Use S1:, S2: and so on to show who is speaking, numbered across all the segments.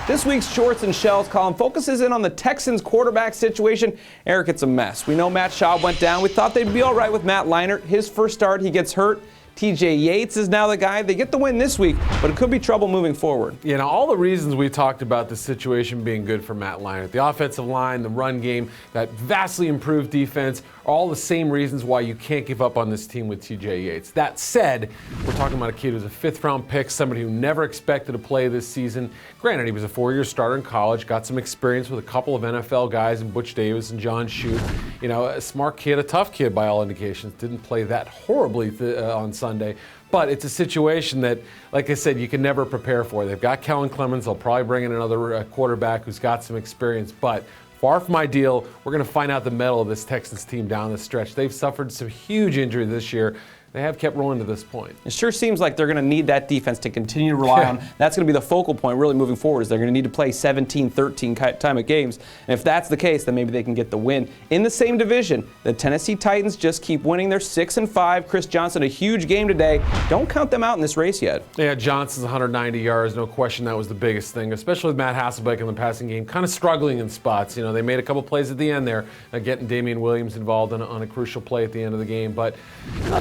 S1: This week's Shorts and Shells column focuses in on the Texans quarterback situation. Eric, it's a mess. We know Matt Schaub went down. We thought they'd be all right with Matt Leinart. His first start, he gets hurt. TJ Yates is now the guy. They get the win this week, but it could be trouble moving forward.
S2: You know, all the reasons we talked about the situation being good for Matt Leinart, the offensive line, the run game, that vastly improved defense, are all the same reasons why you can't give up on this team with TJ Yates. That said, we're talking about a kid who's a fifth-round pick, somebody who never expected to play this season. Granted, he was a four-year starter in college, got some experience with a couple of NFL guys in Butch Davis and John Shute. You know, a smart kid, a tough kid by all indications. Didn't play that horribly on Sunday. But it's a situation that, like I said, you can never prepare for. They've got Kellen Clemens. They'll probably bring in another quarterback who's got some experience. But far from ideal. We're going to find out the mettle of this Texans team down the stretch. They've suffered some huge injury this year. They have kept rolling to this point.
S1: It sure seems like they're going to need that defense to continue to rely on. That's going to be the focal point really moving forward, is they're going to need to play 17, 13 time of games. And if that's the case, then maybe they can get the win. In the same division, the Tennessee Titans just keep winning. They're 6-5. Chris Johnson, a huge game today. Don't count them out in this race yet.
S2: Yeah, Johnson's 190 yards. No question that was the biggest thing, especially with Matt Hasselbeck in the passing game, kind of struggling in spots. You know, they made a couple plays at the end there, getting Damian Williams involved on a crucial play at the end of the game. But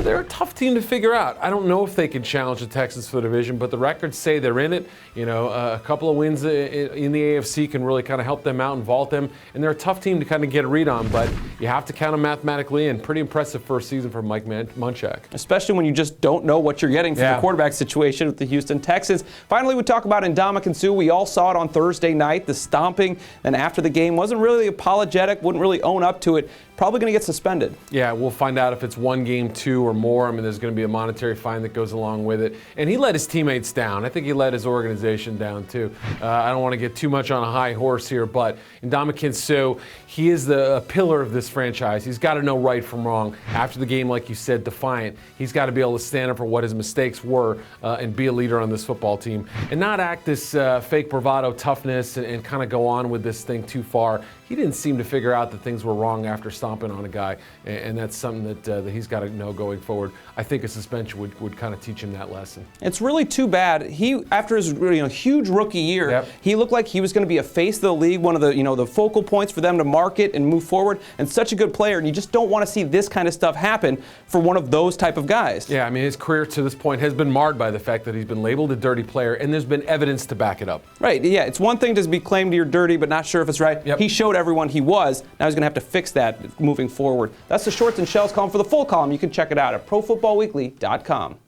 S2: they're a tough team to figure out. I don't know if they can challenge the Texans for the division, but the records say they're in it. You know, a couple of wins in the AFC can really kind of help them out and vault them. And they're a tough team to kind of get a read on, but you have to count them mathematically, and pretty impressive first season for Mike Munchak.
S1: Especially when you just don't know what you're getting from the quarterback situation with the Houston Texans. Finally, we talk about Ndamukong Suh. We all saw it on Thursday night, the stomping, and after the game wasn't really apologetic, wouldn't really own up to it. Probably going to get suspended.
S2: Yeah, we'll find out if it's one game, two, or more. I mean, there's going to be a monetary fine that goes along with it. And he let his teammates down. I think he let his organization down, too. I don't want to get too much on a high horse here, but Ndamukong Suh, he is the pillar of this franchise. He's got to know right from wrong. After the game, like you said, defiant. He's got to be able to stand up for what his mistakes were and be a leader on this football team. And not act this fake bravado toughness and kind of go on with this thing too far. He didn't seem to figure out that things were wrong after stomping on a guy, and that's something that he's got to know going forward. I think a suspension would kind of teach him that lesson.
S1: It's really too bad. He, after his huge rookie year, he looked like he was going to be a face of the league, one of the the focal points for them to market and move forward, and such a good player. And you just don't want to see this kind of stuff happen for one of those type of guys.
S2: Yeah, I mean, his career to this point has been marred by the fact that he's been labeled a dirty player, and there's been evidence to back it up.
S1: Right, yeah, it's one thing to be claimed you're dirty, but not sure if it's right. He showed everyone he was. Now he's going to have to fix that moving forward. That's the Shorts and Shells column. For the full column, you can check it out at ProFootballWeekly.com.